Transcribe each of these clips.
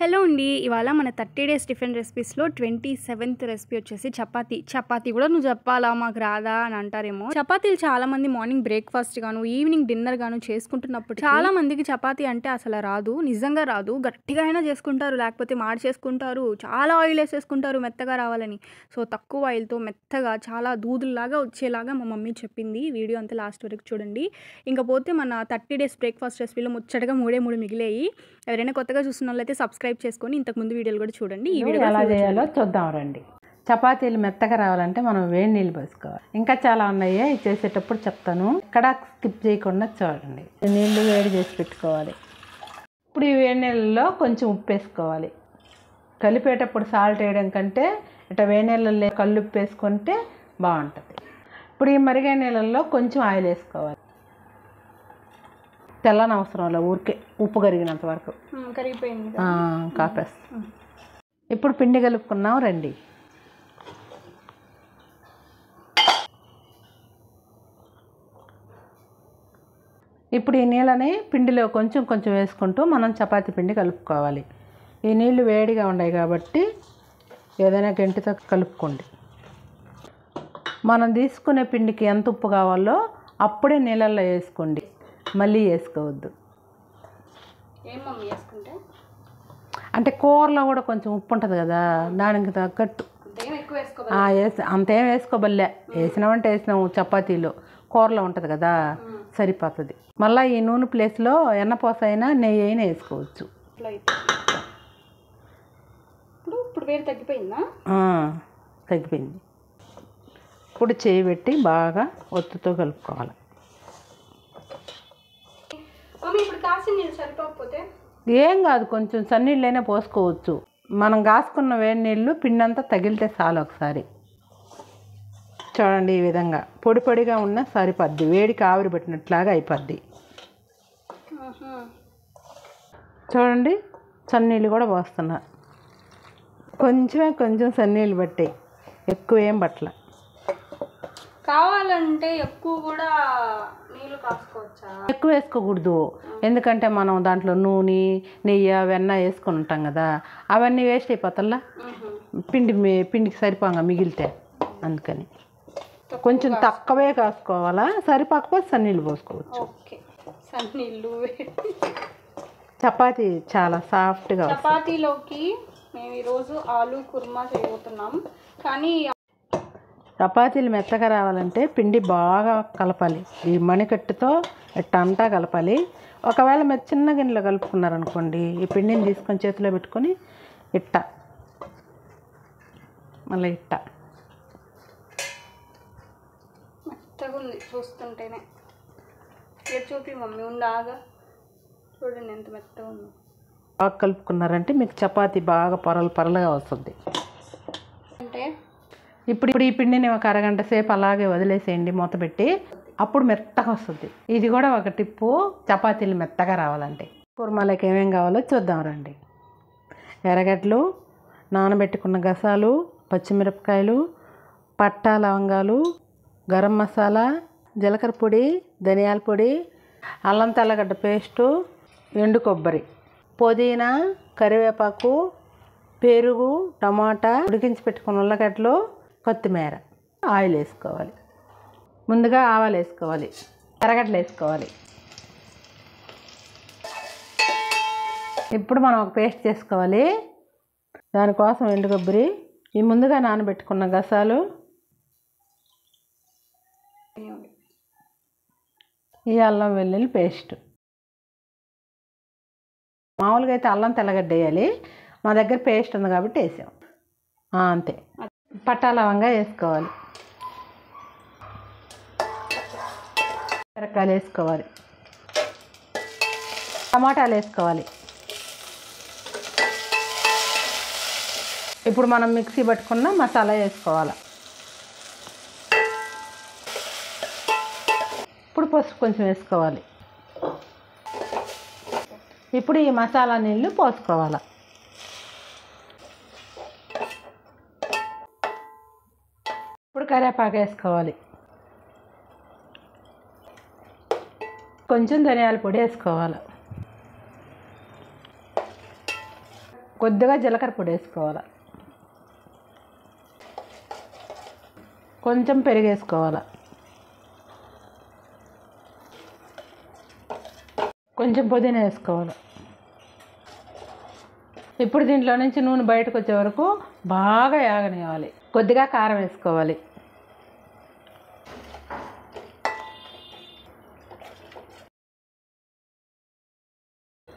Hello అండి, ఇవాళ మన 30 డేస్ డిఫరెంట్ రెసిపీస్లో 27th రెసిపీ వచ్చేసి చపాతీ. చపాతీ కూడా నువ్వు చెప్పాలా, మాకు రాదా అని అంటారేమో. చపాతీలు చాలా మంది మార్నింగ్ బ్రేక్ఫాస్ట్ గాను, ఈవినింగ్ డిన్నర్ గాను చేసుకుంటున్నప్పుడు చాలా మందికి చపాతీ అంటే అసలు రాదు, నిజంగా రాదు. గట్టిగా అయినా చేసుకుంటారు, లేకపోతే మాడి చేసుకుంటారు, చాలా ఆయిల్ వేసేసుకుంటారు మెత్తగా రావాలని. సో తక్కువ ఆయిల్తో మెత్తగా చాలా దూదుల్లాగా వచ్చేలాగా మా మమ్మీ చెప్పింది. వీడియో అంతా లాస్ట్ వరకు చూడండి. ఇంకపోతే మన 30 డేస్ బ్రేక్ఫాస్ట్ రెసిపీలో ముచ్చటగా మూడే మిగిలాయి. ఎవరైనా కొత్తగా చూస్తున్న వాళ్ళైతే సబ్స్క్రైబ్ చేసుకొని ఇంతకుముందు వీడియోలు కూడా చూడండి. ఈ వీడియో ఎలా చేయాలో చూద్దాం రండి. చపాతీలు మెత్తగా రావాలంటే మనం వేడి నీళ్ళు పోసుకోవాలి. ఇంకా చాలా ఉన్నాయి, ఇది చేసేటప్పుడు చెప్తాను. ఇక్కడ స్కిప్ చేయకుండా చూడండి. నీళ్ళు వేడి చేసి పెట్టుకోవాలి. ఇప్పుడు ఈ వేడి నీళ్ళలో కొంచెం ఉప్పు వేసుకోవాలి. కలిపేటప్పుడు సాల్ట్ వేయడం కంటే ఇట్లా వేడి నీళ్ళల్లో కళ్ళు ఉప్పు వేసుకుంటే బాగుంటుంది. ఇప్పుడు ఈ మరిగే నీళ్ళల్లో కొంచెం ఆయిల్ వేసుకోవాలి. తెల్లని అవసరం లేదు, ఊరికే ఉప్పు కరిగినంత వరకు కరిగిపోయింది కాపేస్తాం. ఇప్పుడు పిండి కలుపుకున్నాం రండి. ఇప్పుడు ఈ నీళ్ళని పిండిలో కొంచెం కొంచెం వేసుకుంటూ మనం చపాతీ పిండి కలుపుకోవాలి. ఈ నీళ్ళు వేడిగా ఉన్నాయి కాబట్టి ఏదైనా గంటితో కలుపుకోండి. మనం తీసుకునే పిండికి ఎంత ఉప్పు కావాలో అప్పుడే నీళ్ళల్లో వేసుకోండి, మళ్ళీ వేసుకోవద్దు. అంటే కూరలో కూడా కొంచెం ఉప్పు ఉంటుంది కదా, దానికి తగ్గట్టు అంతేం వేసుకోబల్లే. వేసినామంటే వేసినాము, చపాతీలో కూరలో ఉంటుంది కదా సరిపోతుంది. మళ్ళీ ఈ నూనె ప్లేస్లో ఎన్నపోస అయినా నెయ్యి అయినా వేసుకోవచ్చు. తగ్గిపోయింది. ఇప్పుడు చేయి పెట్టి బాగా ఒత్తుతో కలుపుకోవాలి. ఏం కాదు, కొంచెం సన్నీళ్ళైనా పోసుకోవచ్చు. మనం కాసుకున్న వేడి నీళ్ళు పిండి అంతా తగిలితే చాలు. ఒకసారి చూడండి, ఈ విధంగా పొడి పొడిగా ఉన్న సరిపోద్ది. వేడికి ఆవిరి పెట్టినట్లాగా అయిపోద్ది. చూడండి, సన్నీళ్ళు కూడా పోస్తున్నా. కొంచెం సన్నీళ్ళు పట్టాయి, ఎక్కువ ఏం పట్టల. కావాలంటే ఎక్కువ కూడా నీళ్ళు కాసుకోవచ్చా? ఎక్కువ వేసుకోకూడదు, ఎందుకంటే మనం దాంట్లో నూనె నెయ్యి వెన్న వేసుకొని ఉంటాం కదా, అవన్నీ వేస్ట్ అయిపోతల్లా పిండికి సరిపోగా మిగిలితే. అందుకని కొంచెం తక్కువే కాసుకోవాలా, సరిపోకపోతే సన్నీళ్ళు పోసుకోవచ్చు. చపాతీ చాలా సాఫ్ట్గా. చపాతీలోకి మేము ఈరోజు ఆలు కుర్మా చేయబోతున్నాం. కానీ చపాతీలు మెత్తగా రావాలంటే పిండి బాగా కలపాలి. ఈ మణికట్టుతో ఇట్టంతా కలపాలి. ఒకవేళ మీరు చిన్న గిన్నెలో కలుపుకున్నారనుకోండి, ఈ పిండిని తీసుకొని చేతిలో పెట్టుకొని మళ్ళీ మెత్తగా ఉంది చూస్తుంటేనే. చూపి మమ్మీ ఉండాగా, చూడండి ఎంత మెత్తగా ఉంది. బాగా కలుపుకున్నారంటే మీకు చపాతీ బాగా పొరలుగా వస్తుంది. అంటే ఇప్పుడు ఈ పిండిని ఒక అరగంట సేపు అలాగే వదిలేసేయండి మూత పెట్టి, అప్పుడు మెత్తగా వస్తుంది. ఇది కూడా ఒక టిప్పు, చపాతీలు మెత్తగా రావాలంటే. కుర్మాలకి ఏమేం కావాలో చూద్దాం రండి. ఎర్రగడ్డలు, నానబెట్టుకున్న గసాలు, పచ్చిమిరపకాయలు, పట్టా లవంగాలు, గరం మసాలా, జీలకర్ర పొడి, ధనియాల పొడి, అల్లం తెల్లగడ్డ పేస్టు, ఎండు కొబ్బరి, పుదీనా, కరివేపాకు, పెరుగు, టమాటా, ఉడికించి పెట్టుకున్న ఉల్లగడ్డలు, కొత్తిమీర, ఆయిల్ వేసుకోవాలి. ముందుగా ఆవాలు వేసుకోవాలి, ఎర్రగడ్డలు వేసుకోవాలి. ఇప్పుడు మనం ఒక పేస్ట్ చేసుకోవాలి. దానికోసం ఎండు కొబ్బరి, ఈ ముందుగా నానబెట్టుకున్న గసాలు, ఈ అల్లం వెల్లుల్లి పేస్ట్. మామూలుగా అయితే అల్లం తెల్లగడ్డ వేయాలి, మా దగ్గర పేస్ట్ ఉంది కాబట్టి వేసాం అంతే. పట్టా లవంగా వేసుకోవాలి, మిరపకాయలు వేసుకోవాలి, టమాటాలు వేసుకోవాలి. ఇప్పుడు మనం మిక్సీ పట్టుకున్న మసాలా వేసుకోవాలి. ఇప్పుడు పసుపు కొంచెం వేసుకోవాలి. ఇప్పుడు ఈ మసాలా నీళ్ళు పోసుకోవాలి. ఇప్పుడు కరివేపాకు వేసుకోవాలి. కొంచెం ధనియాల పొడి వేసుకోవాలి. కొద్దిగా జీలకర్ర పొడి వేసుకోవాలి, కొంచెం పెరుగు వేసుకోవాలి, కొంచెం పుదీనా వేసుకోవాలి. ఇప్పుడు దీంట్లో నుంచి నూనె బయటకు వచ్చే వరకు బాగా యాగనివ్వాలి. కొద్దిగా కారం వేసుకోవాలి.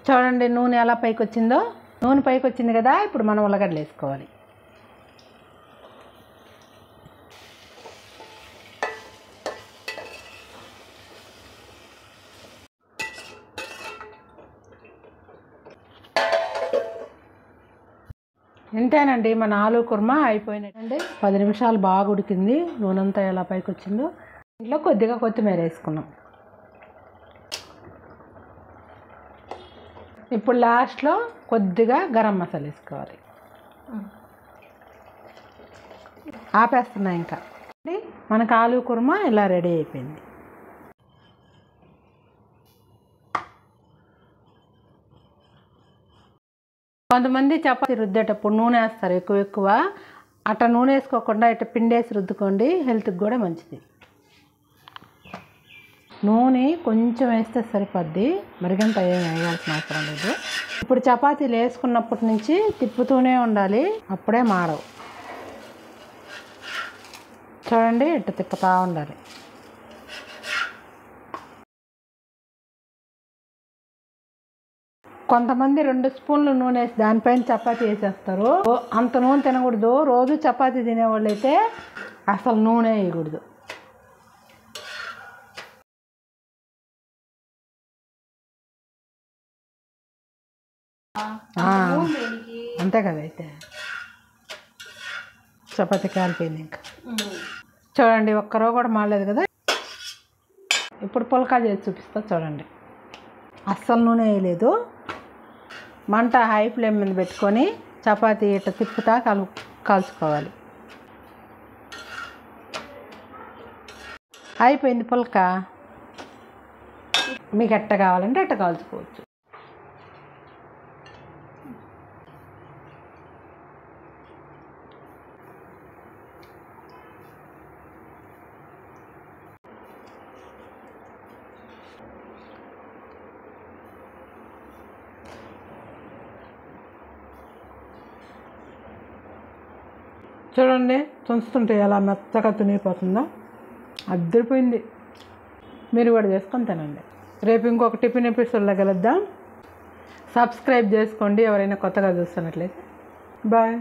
చూడండి నూనె ఎలా పైకి వచ్చిందో. నూనె పైకి వచ్చింది కదా, ఇప్పుడు మనం ఉల్లగడ్డలు వేసుకోవాలి. ఇంతేనండి మన ఆలు కుర్మా అయిపోయినట్టండి. 10 నిమిషాలు బాగా ఉడికింది. నూనె అంతా ఎలా పైకి వచ్చిందో. ఇంట్లో కొద్దిగా కొత్తిమీర వేసుకున్నాం. ఇప్పుడు లాస్ట్లో కొద్దిగా గరం మసాలా వేసుకోవాలి. ఆపేస్తున్నా ఇంకా. మనకు ఆలు కుర్మా ఇలా రెడీ అయిపోయింది. కొంతమంది చపాతీ రుద్దేటప్పుడు నూనె వేస్తారు ఎక్కువ. అట్లా నూనె వేసుకోకుండా ఇట్లా పిండేసి రుద్దుకోండి, హెల్త్కి కూడా మంచిది. నూనె కొంచెం వేస్తే సరిపోద్ది, మరిగంత ఏం వేయాల్సిన అవసరం లేదు. ఇప్పుడు చపాతీలు వేసుకున్నప్పటి నుంచి తిప్పుతూనే ఉండాలి, అప్పుడే మాడవు. చూడండి ఇట్లా తిప్పుతూ ఉండాలి. కొంతమంది 2 స్పూన్లు నూనె వేసి దానిపైన చపాతీ వేసేస్తారు. అంత నూనె తినకూడదు. రోజు చపాతీ తినేవాళ్ళు అయితే అసలు నూనె వేయకూడదు. అంతే కదా. అయితే చపాతీ కాలిపోయింది ఇంకా. చూడండి ఒక్కరో కూడా మాడలేదు కదా. ఇప్పుడు పుల్కా చేసి చూపిస్తా చూడండి. అస్సలు నూనె వేయలేదు. మంట హై ఫ్లేమ్ మీద పెట్టుకొని చపాతీ ఇట్లా తిప్పుతా కాల్చుకోవాలి. అయిపోయింది పుల్కా. మీకు ఎట్ట కావాలంటే అట్ట కాల్చుకోవచ్చు. చూడండి తుంచుతుంటే ఎలా మెత్తగా తునిగిపోతుందో. అద్దరిపోయింది. మీరు కూడా చేసుకొని తినండి. రేపు ఇంకొక టిఫిన్ ఎపిసోడ్లో కలుద్దాం. సబ్స్క్రైబ్ చేసుకోండి ఎవరైనా కొత్తగా చూస్తున్నట్లయితే. బాయ్.